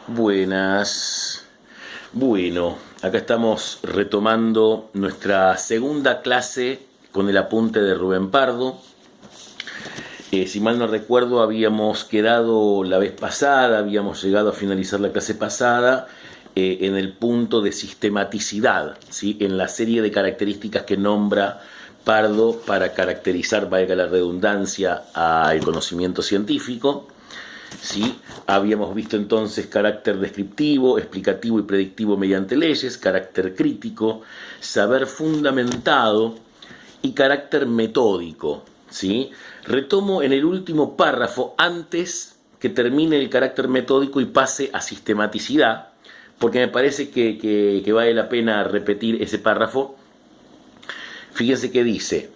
Buenas. Bueno, acá estamos retomando nuestra segunda clase con el apunte de Rubén Pardo. Si mal no recuerdo, habíamos quedado la vez pasada, habíamos llegado a finalizar la clase pasada en el punto de sistematicidad, ¿sí? En la serie de características que nombra Pardo para caracterizar, valga la redundancia, al conocimiento científico. ¿Sí? Habíamos visto entonces carácter descriptivo, explicativo y predictivo mediante leyes, carácter crítico, saber fundamentado y carácter metódico. ¿Sí? Retomo en el último párrafo antes que termine el carácter metódico y pase a sistematicidad, porque me parece que vale la pena repetir ese párrafo. Fíjense que dice: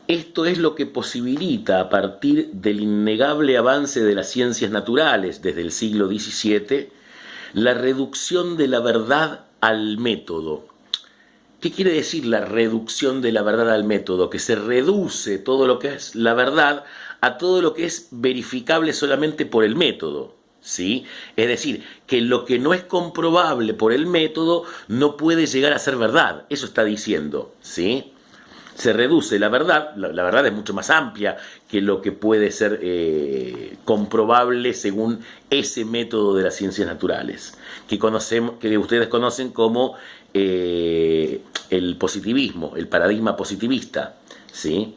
esto es lo que posibilita, a partir del innegable avance de las ciencias naturales desde el siglo XVII, la reducción de la verdad al método. ¿Qué quiere decir la reducción de la verdad al método? Que se reduce todo lo que es la verdad a todo lo que es verificable solamente por el método, ¿sí? Es decir, que lo que no es comprobable por el método no puede llegar a ser verdad. Eso está diciendo, ¿sí? Se reduce la verdad, la verdad es mucho más amplia que lo que puede ser comprobable según ese método de las ciencias naturales, que ustedes conocen como el positivismo, el paradigma positivista, ¿sí?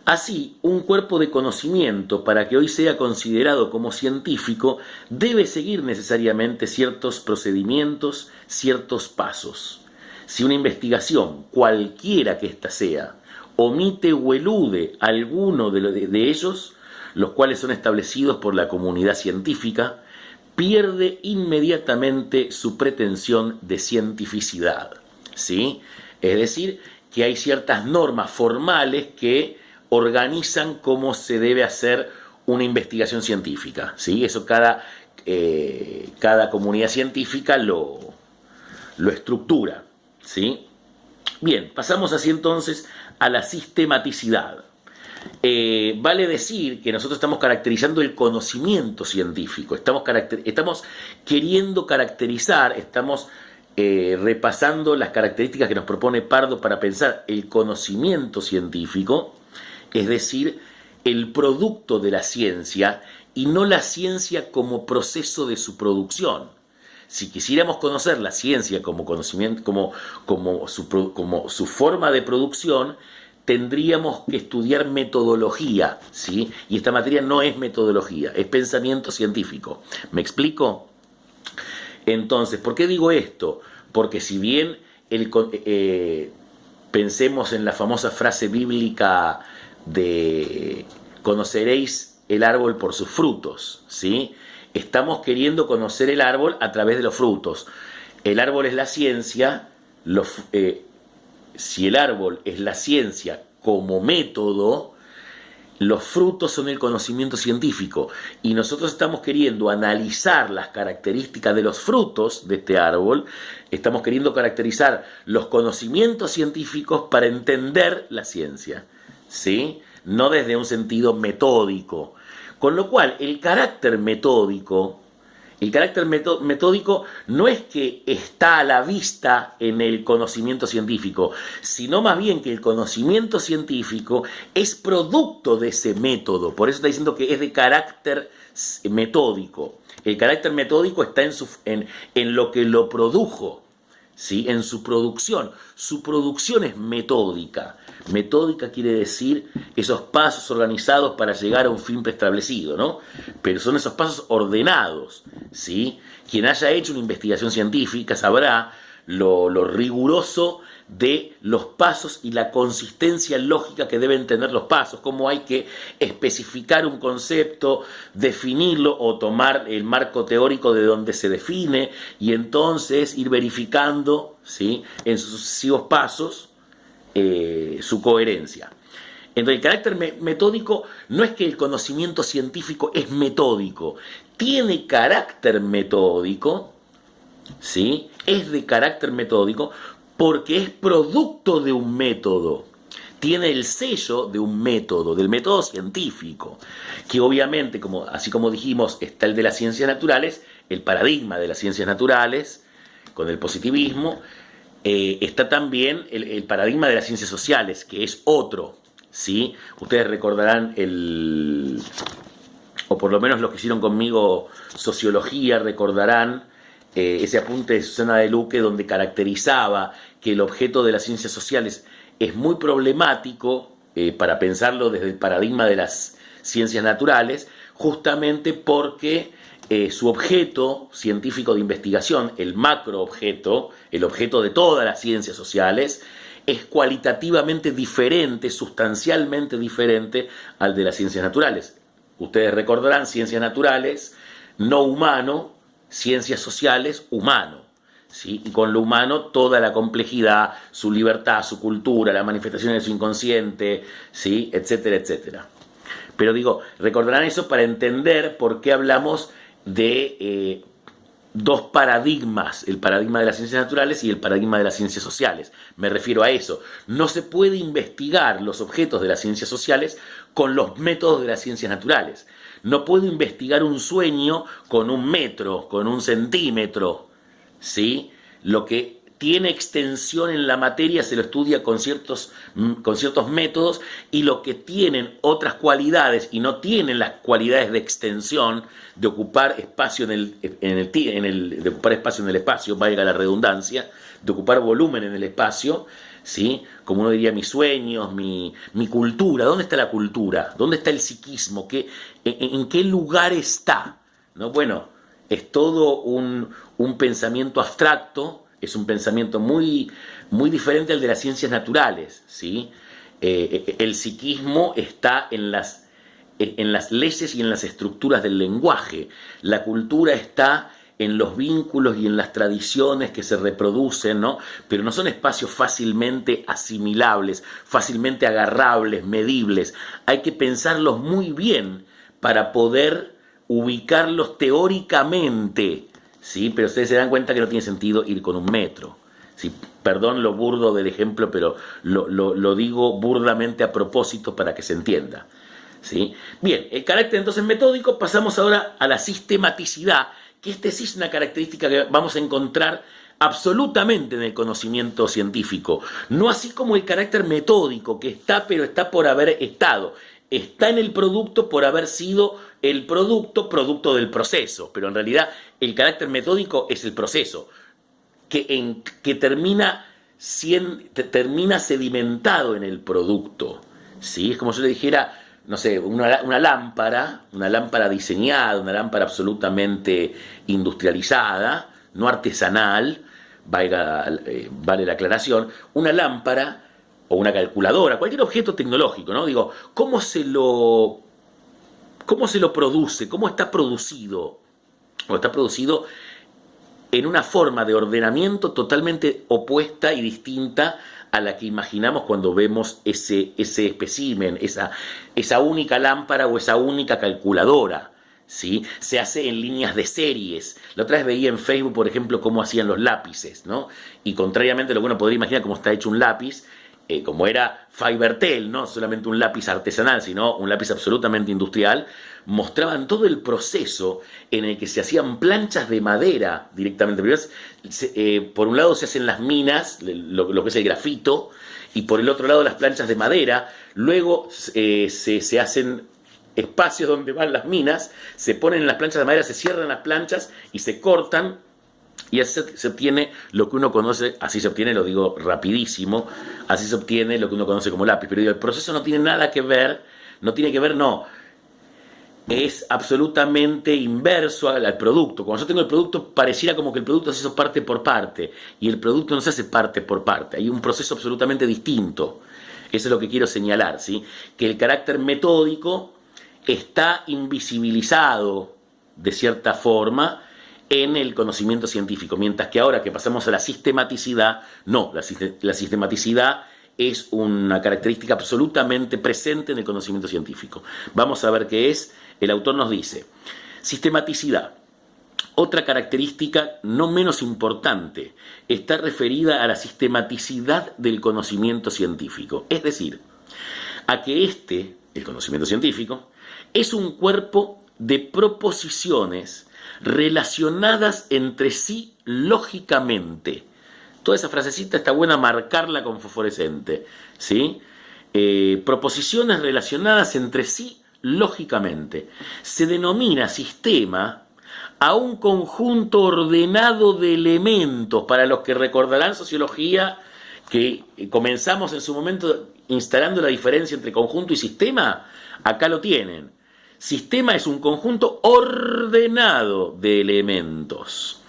Así, un cuerpo de conocimiento, para que hoy sea considerado como científico, debe seguir necesariamente ciertos procedimientos, ciertos pasos. Si una investigación, cualquiera que ésta sea, omite o elude alguno de ellos, los cuales son establecidos por la comunidad científica, pierde inmediatamente su pretensión de cientificidad, ¿sí? Es decir, que hay ciertas normas formales que organizan cómo se debe hacer una investigación científica, ¿sí? Eso cada comunidad científica lo estructura, ¿sí? Bien, pasamos así entonces a la sistematicidad. Vale decir que nosotros estamos caracterizando el conocimiento científico, estamos queriendo caracterizar, estamos repasando las características que nos propone Pardo para pensar el conocimiento científico, es decir, el producto de la ciencia y no la ciencia como proceso de su producción. Si quisiéramos conocer la ciencia como conocimiento, como su forma de producción, tendríamos que estudiar metodología, ¿sí? Y esta materia no es metodología, es pensamiento científico. ¿Me explico? Entonces, ¿por qué digo esto? Porque si bien pensemos en la famosa frase bíblica de conoceréis el árbol por sus frutos, ¿sí? Estamos queriendo conocer el árbol a través de los frutos. El árbol es la ciencia, si el árbol es la ciencia como método, los frutos son el conocimiento científico. Y nosotros estamos queriendo analizar las características de los frutos de este árbol, estamos queriendo caracterizar los conocimientos científicos para entender la ciencia, ¿sí? No desde un sentido metódico. Con lo cual, el carácter metódico no es que está a la vista en el conocimiento científico, sino más bien que el conocimiento científico es producto de ese método. Por eso está diciendo que es de carácter metódico. El carácter metódico está en lo que lo produjo, ¿sí? En su producción. Su producción es metódica. Metódica quiere decir esos pasos organizados para llegar a un fin preestablecido, ¿no? Pero son esos pasos ordenados, ¿sí? Quien haya hecho una investigación científica sabrá lo riguroso de los pasos y la consistencia lógica que deben tener los pasos, cómo hay que especificar un concepto, definirlo o tomar el marco teórico de donde se define y entonces ir verificando, ¿sí? En sus sucesivos pasos su coherencia. Entonces, el carácter metódico no es que el conocimiento científico es metódico, tiene carácter metódico, ¿sí? Es de carácter metódico porque es producto de un método. tiene el sello de un método, del método científico, que obviamente, así como dijimos, está el de las ciencias naturales, el paradigma de las ciencias naturales, con el positivismo, está también el paradigma de las ciencias sociales, que es otro, ¿sí? Ustedes recordarán o por lo menos los que hicieron conmigo sociología, recordarán ese apunte de Susana de Luque donde caracterizaba que el objeto de las ciencias sociales es muy problemático para pensarlo desde el paradigma de las ciencias naturales, justamente porque su objeto científico de investigación, el macroobjeto, el objeto de todas las ciencias sociales, es cualitativamente diferente, sustancialmente diferente al de las ciencias naturales. Ustedes recordarán ciencias naturales, no humano, ciencias sociales, humano. ¿Sí? Y con lo humano toda la complejidad, su libertad, su cultura, las manifestaciones de su inconsciente, ¿sí? Etcétera, etcétera. Pero digo, recordarán eso para entender por qué hablamos de dos paradigmas, el paradigma de las ciencias naturales y el paradigma de las ciencias sociales. Me refiero a eso. No se puede investigar los objetos de las ciencias sociales con los métodos de las ciencias naturales. No puedo investigar un sueño con un metro, con un centímetro, ¿sí? Lo que tiene extensión en la materia se lo estudia con ciertos métodos, y lo que tienen otras cualidades y no tienen las cualidades de extensión, de ocupar espacio de ocupar espacio en el espacio, valga la redundancia, de ocupar volumen en el espacio, ¿sí? Como uno diría, mis sueños, mi cultura. ¿Dónde está la cultura? ¿Dónde está el psiquismo? ¿En qué lugar está? ¿No? Bueno, es todo un pensamiento abstracto, es un pensamiento muy, muy diferente al de las ciencias naturales, ¿sí? El psiquismo está en las leyes y en las estructuras del lenguaje. La cultura está en los vínculos y en las tradiciones que se reproducen, ¿no? Pero no son espacios fácilmente asimilables, fácilmente agarrables, medibles. Hay que pensarlos muy bien para poder ubicarlos teóricamente, ¿sí? Pero ustedes se dan cuenta que no tiene sentido ir con un metro, ¿sí? Perdón lo burdo del ejemplo, pero lo digo burdamente a propósito para que se entienda, ¿sí? Bien, el carácter entonces metódico. Pasamos ahora a la sistematicidad, que sí es una característica que vamos a encontrar absolutamente en el conocimiento científico. No así como el carácter metódico, que está, pero está por haber estado. Está en el producto por haber sido el producto del proceso, pero en realidad el carácter metódico es el proceso, que termina sedimentado en el producto, ¿sí? Es como si yo le dijera, no sé, una lámpara diseñada, una lámpara absolutamente industrializada, no artesanal, vale la aclaración, una lámpara o una calculadora, cualquier objeto tecnológico, ¿no? Digo, ¿cómo se lo produce? ¿Cómo está producido? O está producido en una forma de ordenamiento totalmente opuesta y distinta a la que imaginamos cuando vemos ese espécimen, esa única lámpara o esa única calculadora, ¿sí? Se hace en líneas de series. La otra vez veía en Facebook, por ejemplo, cómo hacían los lápices, ¿no? Y contrariamente a lo que uno podría imaginar cómo está hecho un lápiz, como era Faber-Tel, no solamente un lápiz artesanal, sino un lápiz absolutamente industrial, mostraban todo el proceso en el que se hacían planchas de madera directamente. Por un lado se hacen las minas, lo que es el grafito, y por el otro lado las planchas de madera. Luego se hacen espacios donde van las minas, se ponen en las planchas de madera, se cierran las planchas y se cortan. Y así se obtiene lo que uno conoce, así se obtiene, lo digo rapidísimo, así se obtiene lo que uno conoce como lápiz. Pero digo, el proceso no tiene nada que ver, es absolutamente inverso al producto. Cuando yo tengo el producto, pareciera como que el producto se hizo parte por parte, y el producto no se hace parte por parte, hay un proceso absolutamente distinto. Eso es lo que quiero señalar, ¿sí? Que el carácter metódico está invisibilizado, de cierta forma, en el conocimiento científico, mientras que ahora que pasamos a la sistematicidad, no, la sistematicidad es una característica absolutamente presente en el conocimiento científico. Vamos a ver qué es. El autor nos dice: sistematicidad. Otra característica no menos importante está referida a la sistematicidad del conocimiento científico. Es decir, a que el conocimiento científico, es un cuerpo de proposiciones relacionadas entre sí lógicamente. Toda esa frasecita está buena marcarla con fosforescente, ¿sí? Proposiciones relacionadas entre sí lógicamente. Se denomina sistema a un conjunto ordenado de elementos. Para los que recordarán sociología, que comenzamos en su momento instalando la diferencia entre conjunto y sistema, acá lo tienen. Sistema es un conjunto ordenado de elementos.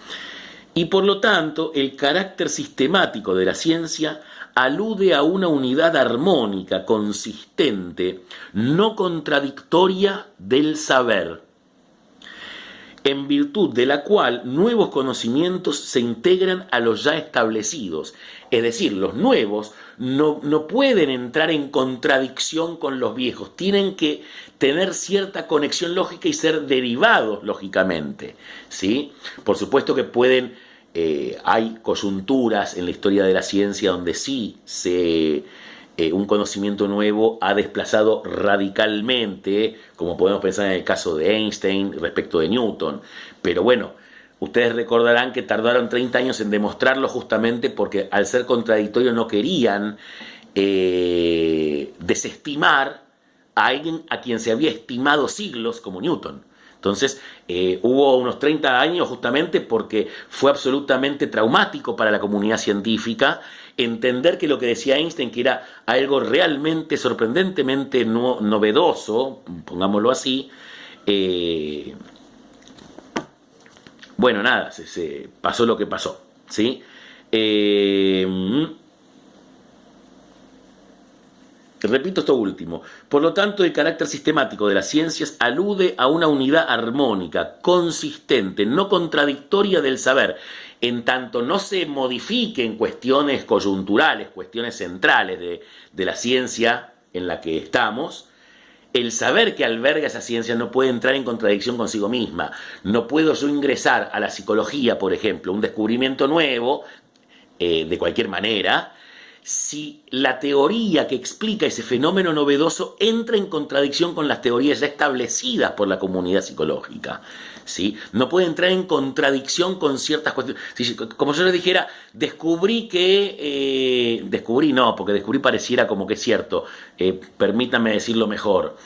Y por lo tanto, el carácter sistemático de la ciencia alude a una unidad armónica, consistente, no contradictoria del saber, en virtud de la cual nuevos conocimientos se integran a los ya establecidos. Es decir, los nuevos no pueden entrar en contradicción con los viejos, tienen que tener cierta conexión lógica y ser derivados lógicamente, ¿sí? Por supuesto que hay coyunturas en la historia de la ciencia donde sí un conocimiento nuevo ha desplazado radicalmente, como podemos pensar en el caso de Einstein respecto de Newton. Pero bueno, ustedes recordarán que tardaron 30 años en demostrarlo justamente porque al ser contradictorio no querían desestimar a alguien a quien se había estimado siglos como Newton. Entonces hubo unos 30 años justamente porque fue absolutamente traumático para la comunidad científica entender que lo que decía Einstein, que era algo realmente sorprendentemente novedoso, pongámoslo así, bueno, nada, se pasó lo que pasó, ¿sí? Repito esto último. Por lo tanto, el carácter sistemático de las ciencias alude a una unidad armónica, consistente, no contradictoria del saber, en tanto no se modifiquen cuestiones coyunturales, cuestiones centrales de la ciencia en la que estamos. El saber que alberga esa ciencia no puede entrar en contradicción consigo misma. No puedo yo ingresar a la psicología, por ejemplo, un descubrimiento nuevo, de cualquier manera, si la teoría que explica ese fenómeno novedoso entra en contradicción con las teorías ya establecidas por la comunidad psicológica, ¿sí? No puede entrar en contradicción con ciertas cuestiones. Como yo les dijera, descubrí no, porque descubrí pareciera como que es cierto. Permítanme decirlo mejor.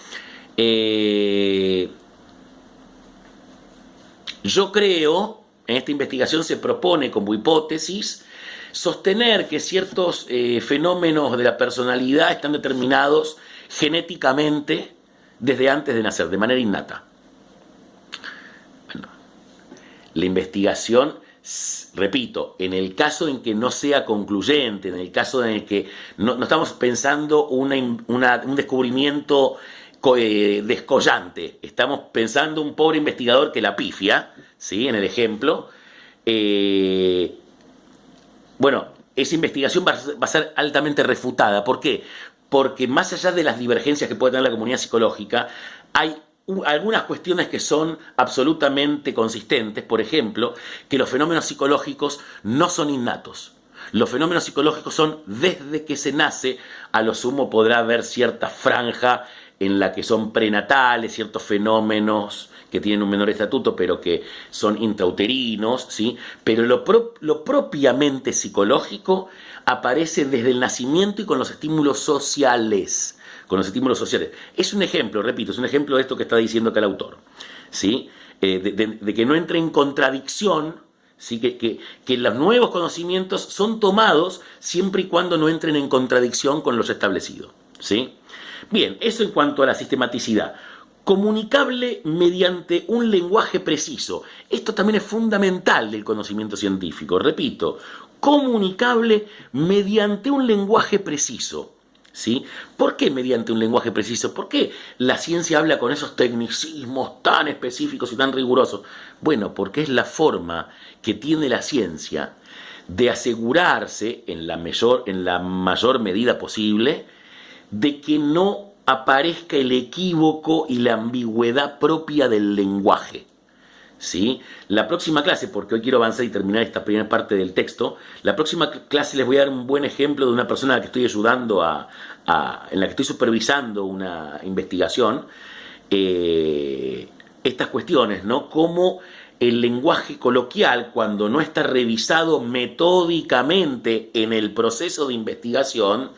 Yo creo, en esta investigación se propone como hipótesis sostener que ciertos fenómenos de la personalidad están determinados genéticamente desde antes de nacer, de manera innata. Bueno, la investigación, repito, en el caso en que no sea concluyente, en el caso en el que no estamos pensando un descubrimiento descollante, estamos pensando un pobre investigador que la pifia, ¿sí? En el ejemplo, bueno, esa investigación va a ser altamente refutada. ¿Por qué? Porque más allá de las divergencias que puede tener la comunidad psicológica, hay algunas cuestiones que son absolutamente consistentes. Por ejemplo, que los fenómenos psicológicos no son innatos. Los fenómenos psicológicos son desde que se nace. A lo sumo podrá haber cierta franja en la que son prenatales, ciertos fenómenos que tienen un menor estatuto, pero que son intrauterinos, ¿sí? Pero lo propiamente psicológico aparece desde el nacimiento y con los estímulos sociales. Es un ejemplo, repito, es un ejemplo de esto que está diciendo acá el autor, ¿sí? De que no entre en contradicción, ¿sí? Que los nuevos conocimientos son tomados siempre y cuando no entren en contradicción con los establecidos, ¿sí? Bien, eso en cuanto a la sistematicidad. Comunicable mediante un lenguaje preciso. Esto también es fundamental del conocimiento científico. Repito, comunicable mediante un lenguaje preciso, ¿sí? ¿Por qué mediante un lenguaje preciso? ¿Por qué la ciencia habla con esos tecnicismos tan específicos y tan rigurosos? Bueno, porque es la forma que tiene la ciencia de asegurarse en la mayor medida posible de que no aparezca el equívoco y la ambigüedad propia del lenguaje, ¿sí? La próxima clase, porque hoy quiero avanzar y terminar esta primera parte del texto, la próxima clase les voy a dar un buen ejemplo de una persona a la que estoy ayudando en la que estoy supervisando una investigación, estas cuestiones, ¿no? Cómo el lenguaje coloquial, cuando no está revisado metódicamente en el proceso de investigación,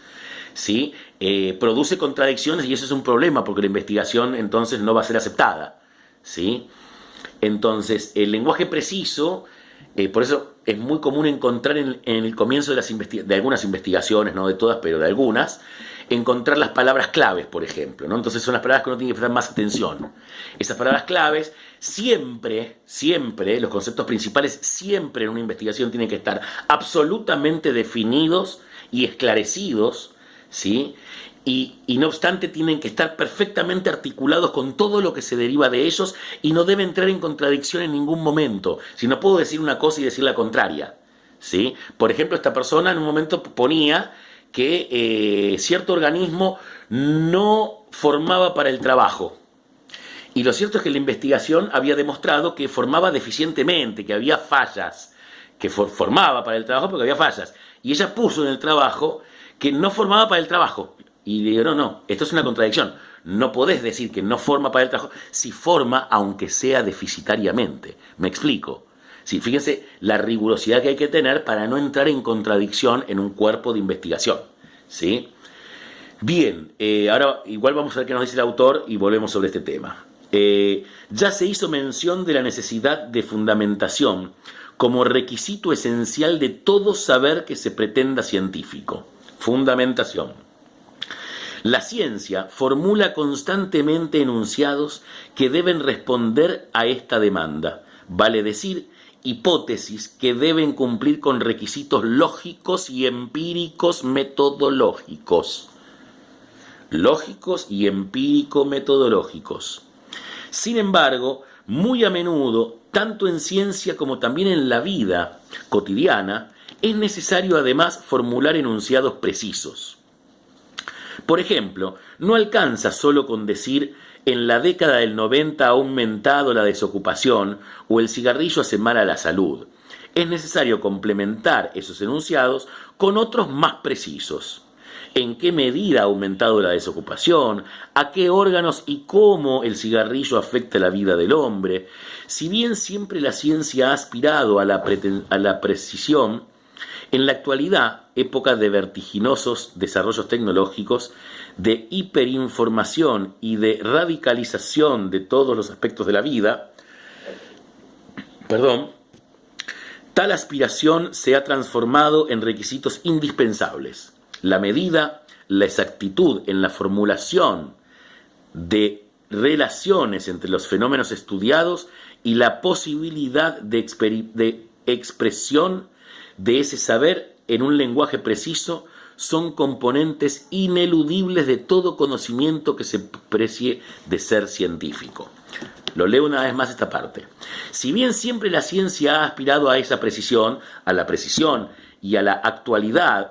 ¿sí? Produce contradicciones y eso es un problema porque la investigación entonces no va a ser aceptada, ¿sí? Entonces, el lenguaje preciso, por eso es muy común encontrar en el comienzo de algunas investigaciones, no de todas, pero de algunas, encontrar las palabras claves, por ejemplo, ¿no? Entonces son las palabras que uno tiene que prestar más atención. Esas palabras claves siempre, los conceptos principales siempre en una investigación tienen que estar absolutamente definidos y esclarecidos, ¿sí? Y no obstante tienen que estar perfectamente articulados con todo lo que se deriva de ellos y no debe entrar en contradicción en ningún momento. Si no puedo decir una cosa y decir la contraria, ¿sí? Por ejemplo, esta persona en un momento ponía que cierto organismo no formaba para el trabajo. Y lo cierto es que la investigación había demostrado que formaba deficientemente, que había fallas, que formaba para el trabajo porque había fallas. Y ella puso en el trabajo que no formaba para el trabajo. Y le digo, no, esto es una contradicción. No podés decir que no forma para el trabajo si forma aunque sea deficitariamente. ¿Me explico? Sí, fíjense la rigurosidad que hay que tener para no entrar en contradicción en un cuerpo de investigación, ¿sí? Bien, ahora igual vamos a ver qué nos dice el autor y volvemos sobre este tema. Ya se hizo mención de la necesidad de fundamentación como requisito esencial de todo saber que se pretenda científico. Fundamentación. La ciencia formula constantemente enunciados que deben responder a esta demanda, vale decir, hipótesis que deben cumplir con requisitos lógicos y empíricos metodológicos. Lógicos y empírico-metodológicos. Sin embargo, muy a menudo, tanto en ciencia como también en la vida cotidiana, es necesario además formular enunciados precisos. Por ejemplo, no alcanza solo con decir en la década del 90 ha aumentado la desocupación o el cigarrillo hace mal a la salud. Es necesario complementar esos enunciados con otros más precisos. ¿En qué medida ha aumentado la desocupación? ¿A qué órganos y cómo el cigarrillo afecta la vida del hombre? Si bien siempre la ciencia ha aspirado a la precisión, en la actualidad, época de vertiginosos desarrollos tecnológicos, de hiperinformación y de radicalización de todos los aspectos de la vida, tal aspiración se ha transformado en requisitos indispensables. La medida, la exactitud en la formulación de relaciones entre los fenómenos estudiados y la posibilidad de expresión de ese saber en un lenguaje preciso son componentes ineludibles de todo conocimiento que se precie de ser científico. Lo leo una vez más esta parte. Si bien siempre la ciencia ha aspirado a esa precisión, a la precisión y a la actualidad,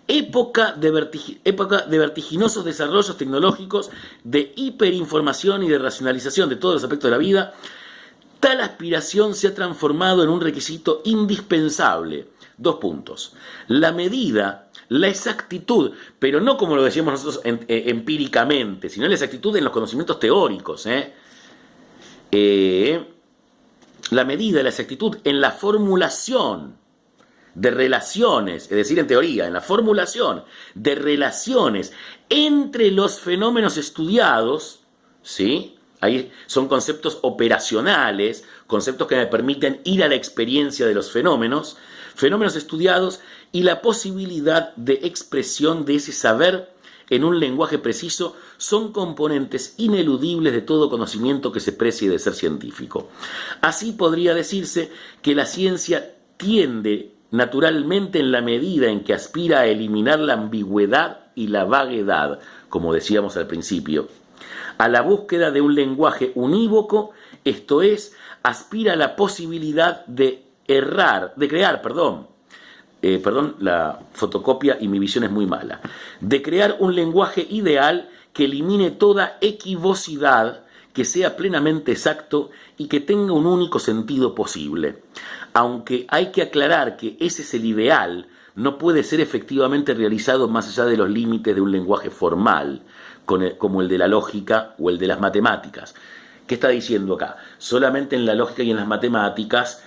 época de vertiginosos desarrollos tecnológicos, de hiperinformación y de racionalización de todos los aspectos de la vida, tal aspiración se ha transformado en un requisito indispensable. 2 puntos. La medida, la exactitud, pero no como lo decíamos nosotros empíricamente, sino la exactitud en los conocimientos teóricos. La medida, la exactitud en la formulación de relaciones, es decir, en teoría, en la formulación de relaciones entre los fenómenos estudiados, ¿sí? Ahí son conceptos operacionales, conceptos que me permiten ir a la experiencia de los fenómenos estudiados y la posibilidad de expresión de ese saber en un lenguaje preciso son componentes ineludibles de todo conocimiento que se precie de ser científico. Así podría decirse que la ciencia tiende naturalmente en la medida en que aspira a eliminar la ambigüedad y la vaguedad, como decíamos al principio, a la búsqueda de un lenguaje unívoco, esto es, aspira a la posibilidad de la fotocopia y mi visión es muy mala, de crear un lenguaje ideal que elimine toda equivocidad que sea plenamente exacto y que tenga un único sentido posible. Aunque hay que aclarar que ese es el ideal, no puede ser efectivamente realizado más allá de los límites de un lenguaje formal, como el de la lógica o el de las matemáticas. ¿Qué está diciendo acá? Solamente en la lógica y en las matemáticas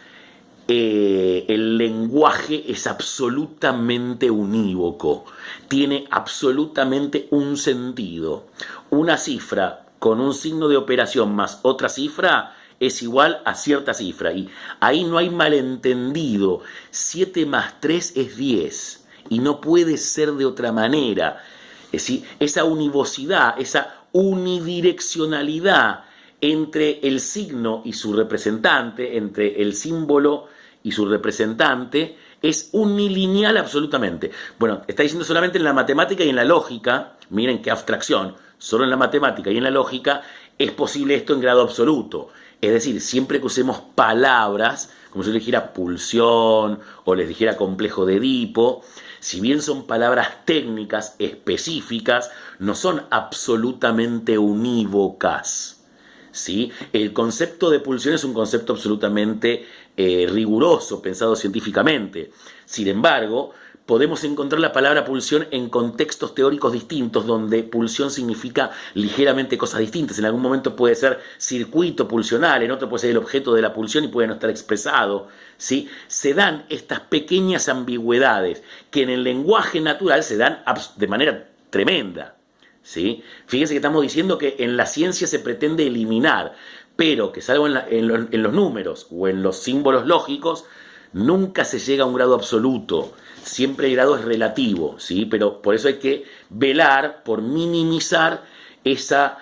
el lenguaje es absolutamente unívoco, tiene absolutamente un sentido. Una cifra con un signo de operación más otra cifra es igual a cierta cifra, y ahí no hay malentendido. 7 más 3 es 10 y no puede ser de otra manera. Es decir, esa univocidad, esa unidireccionalidad entre el signo y su representante, entre el símbolo y su representante, es unilineal absolutamente. Bueno, está diciendo solamente en la matemática y en la lógica. Miren qué abstracción. Solo en la matemática y en la lógica es posible esto en grado absoluto. Es decir, siempre que usemos palabras, como si yo les dijera pulsión o les dijera complejo de Edipo, si bien son palabras técnicas específicas, no son absolutamente unívocas, ¿sí? El concepto de pulsión es un concepto absolutamente riguroso, pensado científicamente. Sin embargo, podemos encontrar la palabra pulsión en contextos teóricos distintos, donde pulsión significa ligeramente cosas distintas. En algún momento puede ser circuito pulsional, en otro puede ser el objeto de la pulsión y puede no estar expresado, ¿sí? Se dan estas pequeñas ambigüedades que en el lenguaje natural se dan de manera tremenda, ¿sí? Fíjense que estamos diciendo que en la ciencia se pretende eliminar, pero que salvo en los números o en los símbolos lógicos, nunca se llega a un grado absoluto. Siempre el grado es relativo, ¿sí? Pero por eso hay que velar por minimizar esa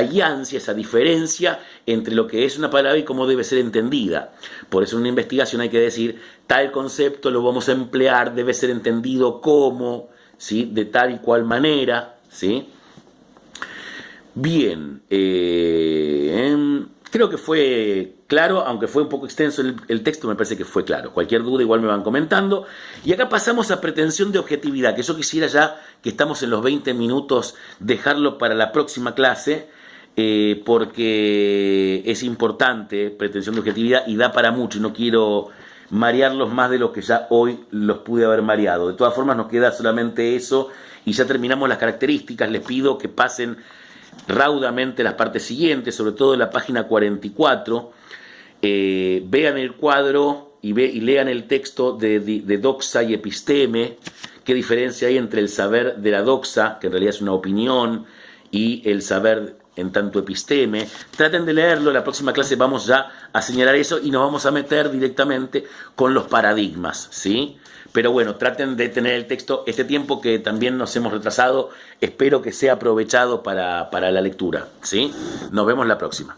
guianza, esa diferencia entre lo que es una palabra y cómo debe ser entendida. Por eso en una investigación hay que decir, tal concepto lo vamos a emplear, debe ser entendido como, ¿sí? De tal y cual manera, ¿sí? Bien, creo que fue claro, aunque fue un poco extenso el texto, me parece que fue claro. Cualquier duda igual me van comentando. Y acá pasamos a pretensión de objetividad, que yo quisiera ya, que estamos en los 20 minutos, dejarlo para la próxima clase, porque es importante pretensión de objetividad y da para mucho, y no quiero marearlos más de lo que ya hoy los pude haber mareado. De todas formas nos queda solamente eso y ya terminamos las características. Les pido que pasen raudamente las partes siguientes, sobre todo en la página 44, vean el cuadro y lean el texto de doxa y episteme, qué diferencia hay entre el saber de la doxa, que en realidad es una opinión, y el saber en tanto episteme. Traten de leerlo, la próxima clase vamos ya a señalar eso y nos vamos a meter directamente con los paradigmas, ¿sí? Pero bueno, traten de tener el texto, este tiempo que también nos hemos retrasado, espero que sea aprovechado para la lectura, ¿sí? Nos vemos la próxima.